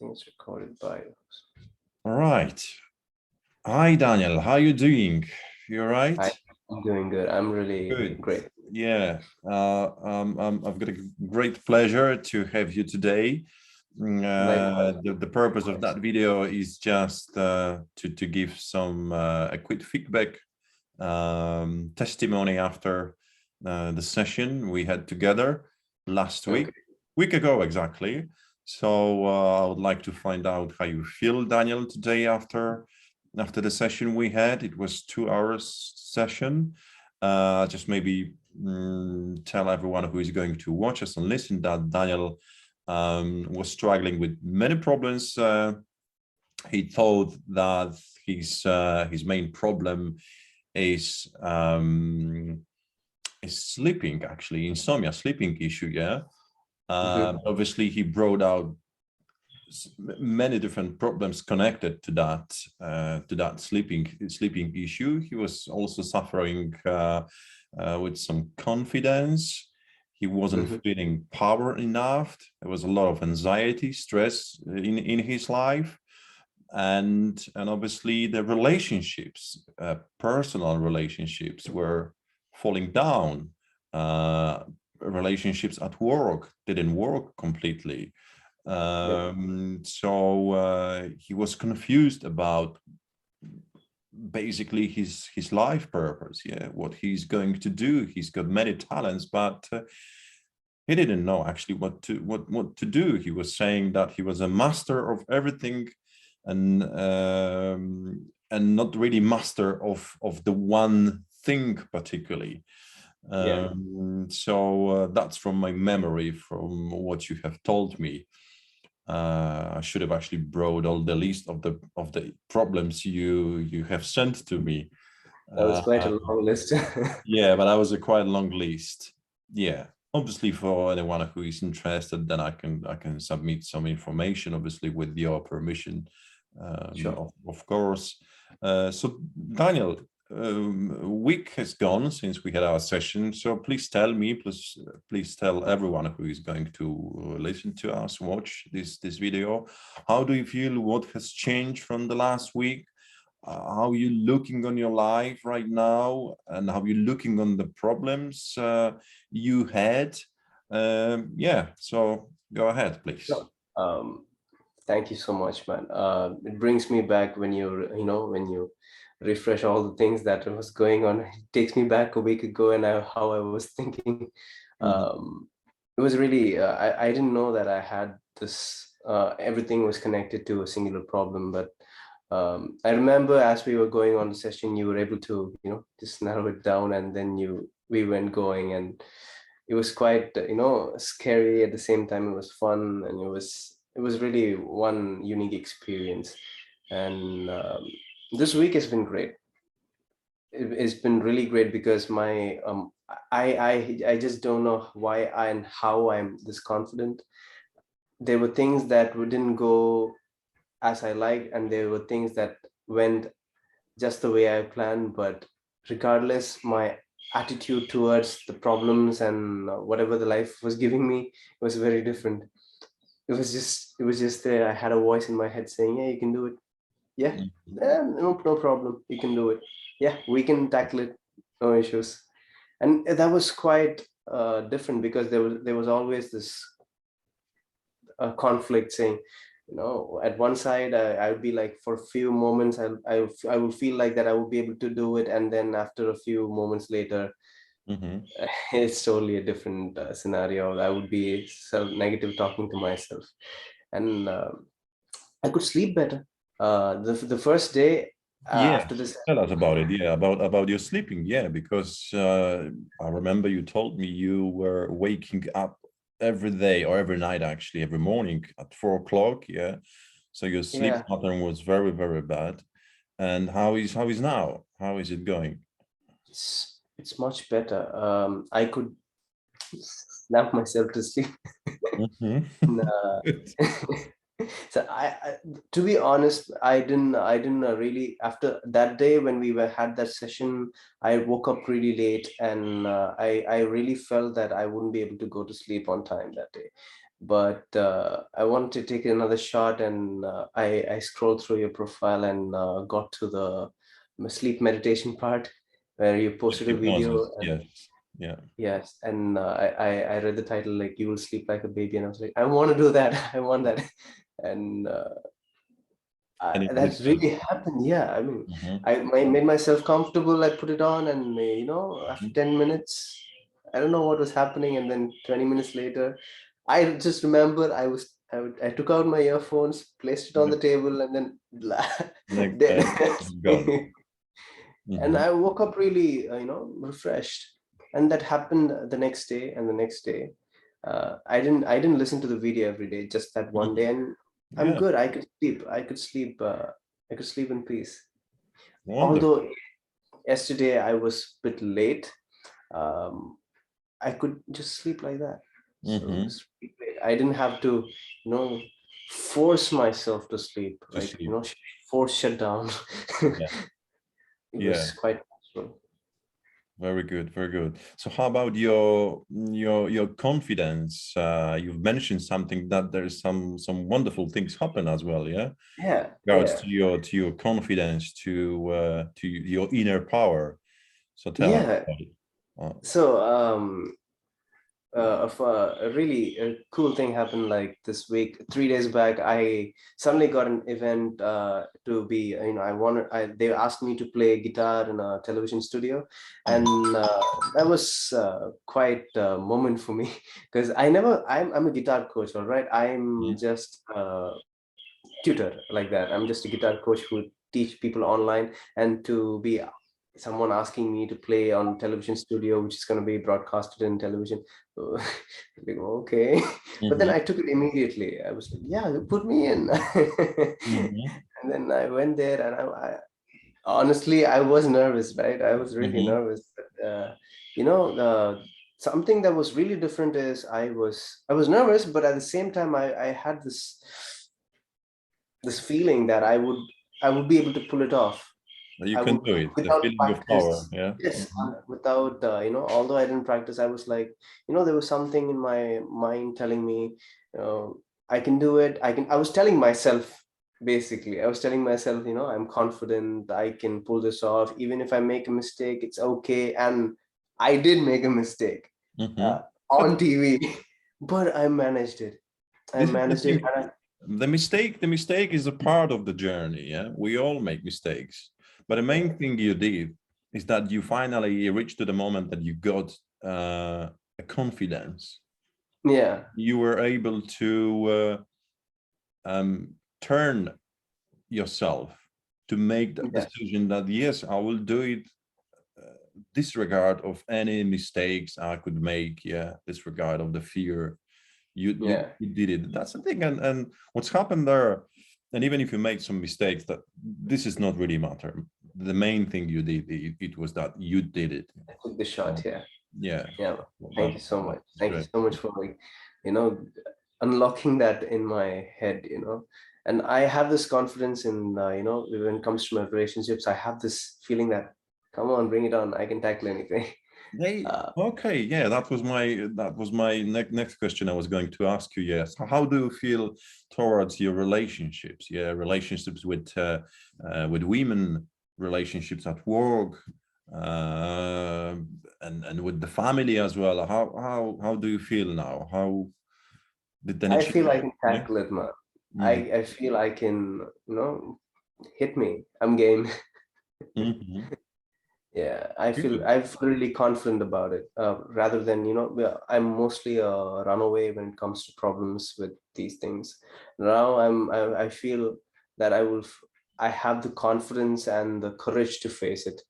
think it's recorded by. All right. Hi, Daniel. How are you doing? You all right? I'm doing good. I'm really Good. great. Yeah. I've got a great pleasure to have you today. Likewise. The purpose of that video is just to give some a quick feedback, testimony after the session we had together last week ago exactly. So I would like to find out how you feel, Daniel, today after the session we had. It was 2 hours session. Just maybe tell everyone who is going to watch us and listen that Daniel was struggling with many problems. He thought that his main problem is sleeping, actually, insomnia, sleeping issue. Yeah. Obviously, he brought out many different problems connected to that sleeping issue. He was also suffering with some confidence. He wasn't feeling power enough. There was a lot of anxiety, stress in his life, and obviously the relationships, personal relationships, were falling down. Relationships at work didn't work completely. So he was confused about basically his life purpose. Yeah, what he's going to do. He's got many talents, but he didn't know actually what to do. He was saying that he was a master of everything, and not really master of the one thing particularly. So that's from my memory, from what you have told me. I should have actually brought all the list of the problems you have sent to me. That was quite a long list. Yeah, but that was a quite long list. Yeah, obviously for anyone who is interested, then I can submit some information, obviously with your permission, Sure. of course. So Daniel, a week has gone since we had our session, so please tell me, please tell everyone who is going to listen to us, watch this video, how do you feel? What has changed from the last week? How are you looking on your life right now, and how are you looking on the problems you had? Yeah, so go ahead, please. Sure. Thank you so much, man. It brings me back when when you refresh all the things that was going on. It takes me back a week ago and how I was thinking. It was really, I didn't know that I had this, everything was connected to a singular problem. But I remember as we were going on the session, you were able to, just narrow it down, and then we went going, and it was quite, scary. At the same time, it was fun, and it was really one unique experience. And this week has been great. It's been really great because my I just don't know why and how I'm this confident. There were things that didn't go as I liked, and there were things that went just the way I planned. But regardless, my attitude towards the problems and whatever the life was giving me was very different. It was just there. I had a voice in my head saying, "Yeah, you can do it. Yeah, no problem. You can do it. Yeah, we can tackle it. No issues." And that was quite different, because there was always this conflict, saying, at one side I would be like, for a few moments I would feel like that I would be able to do it, and then after a few moments later, it's totally a different scenario. I would be negative talking to myself, and I could sleep better. The first day after this. Tell us about it. Yeah, about your sleeping. Yeah, because I remember you told me you were waking up every day, or every night, actually every morning at 4 o'clock. Yeah, so your sleep pattern was very, very bad. And how is now? How is it going? It's much better. I could snap myself to sleep. So to be honest, I didn't really, after that day when we had that session, I woke up really late, and I really felt that I wouldn't be able to go to sleep on time that day. but I wanted to take another shot, and I scrolled through your profile and got to the sleep meditation part where you posted a video. Hypnosis. Yes. Yeah. Yes, and I read the title like "You Will Sleep Like a Baby," and I was like, I want to do that. I want that, and And it did that's help. really happened. Yeah, I mean, Mhm, I made myself comfortable. I put it on, and after mhm. 10 minutes, I don't know what was happening, and then 20 minutes later, I just remember I took out my earphones, placed it on Yeah. the table, and then Next dead. day, it's gone. And Mhm, I woke up really refreshed, and that happened the next day and the next day. I didn't listen to the video every day, just that one mhm. day, and I'm Yeah, good. I could sleep in peace. wonderful. Although yesterday I was a bit late, um, I could just sleep like that. So Mhm. just sleep late. I didn't have to you know force myself to sleep, To like sleep. force shut down. Yeah, It yeah. was quite natural. Very good, very good. So how about your confidence? You've mentioned something that there's some wonderful things happen as well, yeah? Yeah, Regards yeah. to your confidence, to your inner power. So tell us Yeah. about it. So, a really cool thing happened like this week. 3 days back, I suddenly got an event to be. They asked me to play guitar in a television studio, and Mhm, that was quite a moment for me because I'm a guitar coach, all right. I'm mhm, just tutor like that. I'm just a guitar coach who teach people online, and to be someone asking me to play on television studio, which is going to be broadcasted in television. So, like, okay, but then mhm, I took it immediately. I was like, yeah, you put me in. mhm, And then I went there, and I honestly I was nervous, right? I was really mhm. nervous. But, you know, something that was really different is I was nervous, but at the same time I had this feeling that I would be able to pull it off. You I can would do it. The without feeling of power, practice. yeah. Yes, Mhm, without although I didn't practice, I was like, there was something in my mind telling me, I can do it. I was telling myself, basically, I was telling myself, I'm confident. I can pull this off. Even if I make a mistake, it's okay. And I did make a mistake uh, mhm. But on TV, but I managed it. I this is the managed it, thing. and The mistake is a part of the journey, yeah. We all make mistakes, but the main thing you did is that you finally reached to the moment that you got a confidence. yeah, You were able to turn yourself to make that yeah, decision that yes, I will do it, disregard of any mistakes I could make, yeah, disregard of the fear. You yeah. you did it. That's the thing. And what's happened there, and even if you make some mistakes, that this is not really matter. The main thing you did, it was that you did it. I took the shot. So, Yeah. yeah, Yeah, thank that, you so much. that's Thank you great. so much for you know, unlocking that in my head. And I have this confidence in, when it comes to my relationships, I have this feeling that, come on, bring it on. I can tackle anything. They Uh, okay, yeah. That was my next question I was going to ask you. Yes, how do you feel towards your relationships? Yeah, relationships with women, relationships at work, uh, and with the family as well. How do you feel now? How did any I feel change? I can Yeah. tackle it, man. I, Mm-hmm. I feel I can, hit me. I'm game. Mm-hmm. Yeah, I feel Good. I feel really confident about it. Rather than I'm mostly a runaway when it comes to problems with these things. Now I feel that I have the confidence and the courage to face it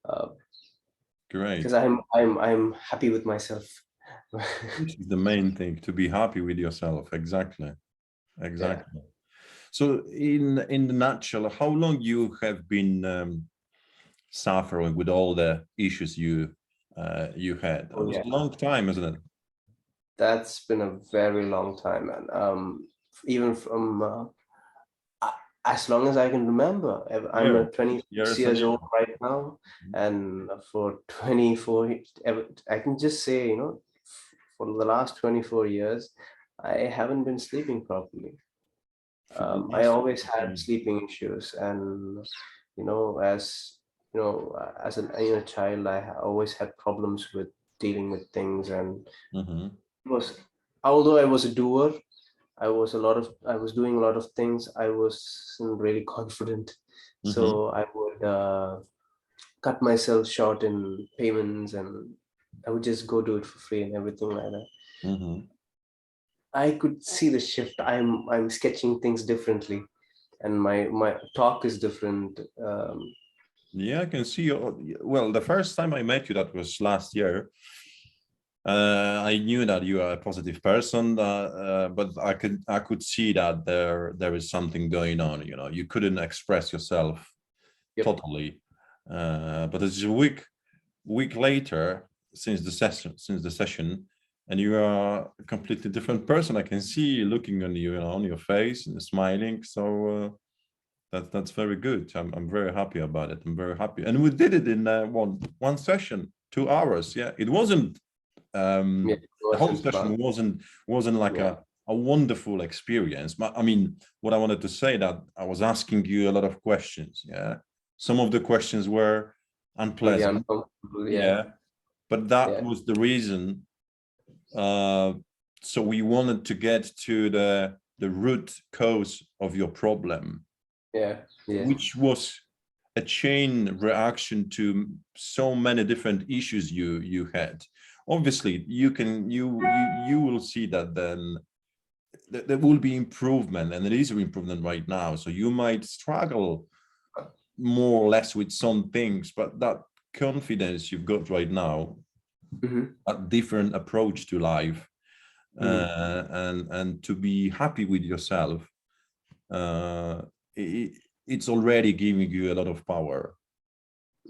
because Great. I'm happy with myself. This is the main thing, to be happy with yourself. Exactly. Yeah. Exactly. So, in the nutshell, how long you have been suffering with all the issues you had? It Oh was yeah. a long time, isn't it? That's been a very long time, man. Even from a- as long as I can remember. I'm Yeah, 26 years and years old years. right now, and for 24, I can just say, for the last 24 years, I haven't been sleeping properly. for the I last always had year. sleeping issues, and as as a child, always had problems with dealing with things, and Mhm, it was, although I was a doer, I was doing a lot of things. I wasn't really confident, mhm, so I would cut myself short in payments, and I would just go do it for free and everything like that. mhm. I could see the shift. I'm sketching things differently, and my talk is different. Yeah, I can see you. Well, the first time I met you, that was last year. I knew that you are a positive person, but I could see that there is something going on. You know, you couldn't express yourself Yep. totally. But it's a week later since the session, and you are a completely different person. I can see looking on you, on your face and smiling. So that's very good. I'm very happy about it. I'm very happy, and we did it in one session, 2 hours. Yeah, it wasn't Yeah. It the whole wasn't session fun. wasn't like Yeah. a wonderful experience. But I mean, what I wanted to say that I was asking you a lot of questions. Yeah, some of the questions were Really unpleasant. uncomfortable. Yeah. Yeah, but that Yeah. was the reason. Uh, so we wanted to get to the root cause of your problem, Yeah. Yeah. which was a chain reaction to so many different issues you had. Obviously you will see that then there will be improvement, and there is an improvement right now. So you might struggle more or less with some things, but that confidence you've got right now, Hmm. a different approach to life, Hmm. and to be happy with yourself, uh, it, it's already giving you a lot of power,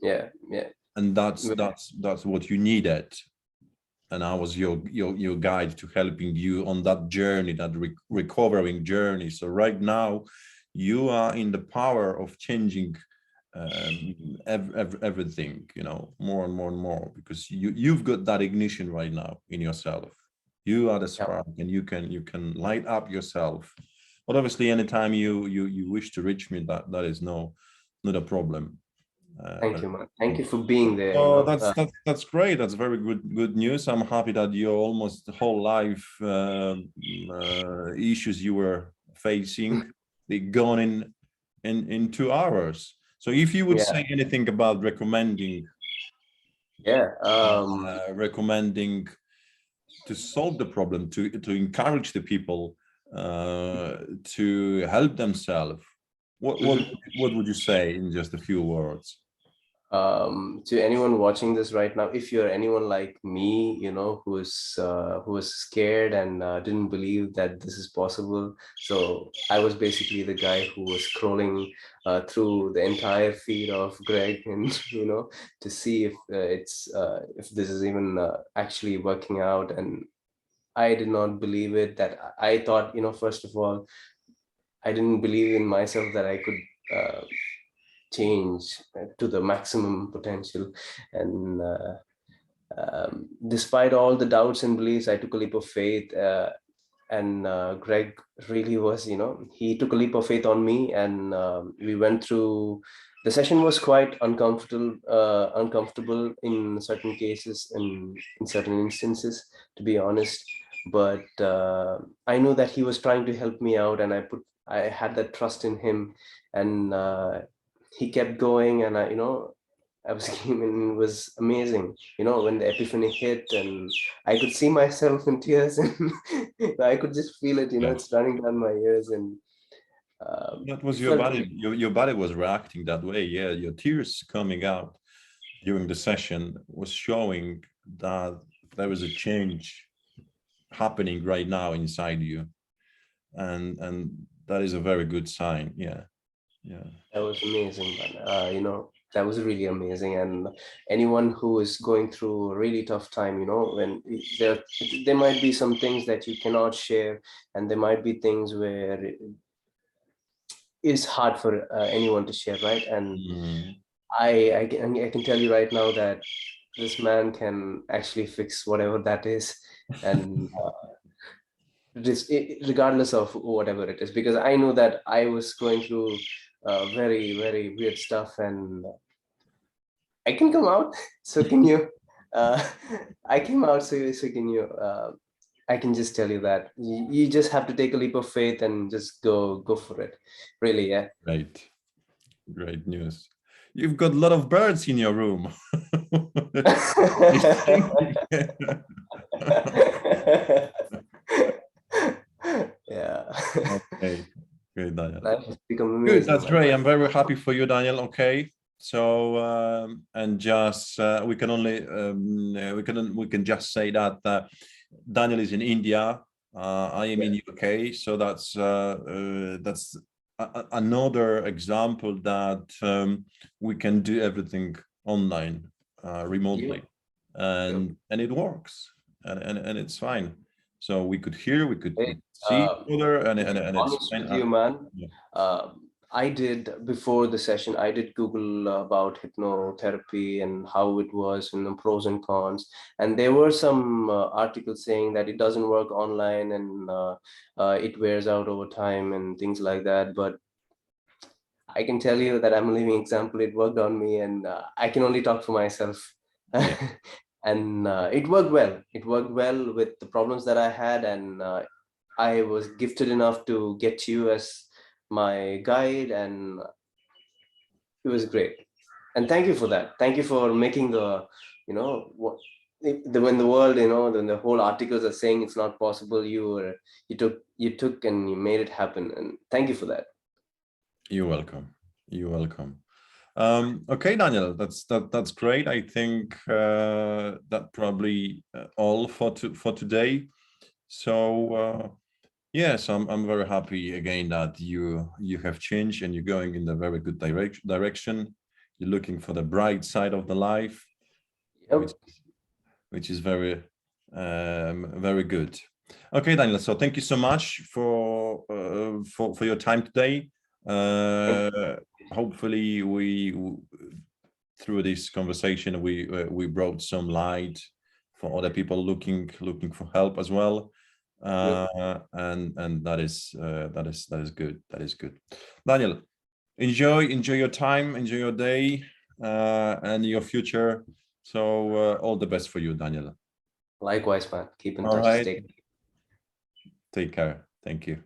Yeah. Yeah. and that's Yeah. that's what you needed. And I was your guide to helping you on that journey, that recovering journey. So right now you are in the power of changing everything, more and more and more, because you've got that ignition right now in yourself. You are the spark, and you can light up yourself. But obviously anytime you wish to reach me, that is not a problem. Thank you, man. Thank you for being there. Oh, that's great. That's very good news. I'm happy that your almost whole life issues you were facing, they gone in 2 hours. So if you would Yeah. say anything about Yeah. recommending to solve the problem, to encourage the people to help themselves, what what Mhm. what would you say in just a few words? To anyone watching this right now, if you're anyone like me, who was scared and didn't believe that this is possible. So I was basically the guy who was scrolling through the entire feed of Greg, and to see if this is even actually working out. And I did not believe it. That I thought, first of all, I didn't believe in myself that I could change to the maximum potential. And despite all the doubts and beliefs, I took a leap of faith. And Greg really was, he took a leap of faith on me, and we went through. The session was quite uncomfortable in certain cases and in certain instances, to be honest. But I knew that he was trying to help me out, and I had that trust in him, and he kept going, and I was and it was amazing. When the epiphany hit, and I could see myself in tears, and I could just feel it. Yeah. It's running down my ears, and That was it your felt body. really. Your body was reacting that way. Yeah, your tears coming out during the session was showing that there was a change happening right now inside you, and that is a very good sign. Yeah, yeah. That was amazing, man. That was really amazing. And anyone who is going through a really tough time, when there might be some things that you cannot share, and there might be things where it is hard for anyone to share, right? And Mm. I can tell you right now that this man can actually fix whatever that is. And regardless of whatever it is, because I know that I was going through very, very weird stuff, and I can come out. So can you? Uh, I came out, so can you? I can just tell you that you just have to take a leap of faith and just go for it. Really, yeah. Great, great news. You've got a lot of birds in your room. I think. Yeah. Okay, great, Daniel. Life has become Good, amazing, that's man. great. I'm very happy for you, Daniel. Okay, so and just we can only we can just say that Daniel is in India. I am in UK, so that's another example that we can do everything online, remotely, Yep. and it works, and it's fine. So we could hear, we could Hey, see each other, to be and it's honest fine. with you, man, Yeah. I did before the session, I did Google about hypnotherapy and how it was and the pros and cons. And there were some articles saying that it doesn't work online and it wears out over time and things like that. But I can tell you that I'm a living example. It worked on me, and I can only talk for myself. Yeah. And it worked well. It worked well with the problems that I had, and I was gifted enough to get you as my guide, and it was great. And thank you for that. Thank you for making the, what when the world, when the whole articles are saying it's not possible, you took and you made it happen. And thank you for that. You're welcome. You're welcome. Okay, Daniel, that's great. I think that probably all for today. So yes, I'm very happy again that you have changed and you're going in the very good direction. You're looking for the bright side of the life, which Yep. is very very good. Okay, Daniel. So thank you so much for your time today. Hopefully, through this conversation we brought some light for other people looking for help as well, Yep. and that is good. That is good, Daniel. Enjoy your time, enjoy your day, and your future. So all the best for you, Daniel. Likewise, man. Keep in All touch. right. Stay. Take care. Thank you.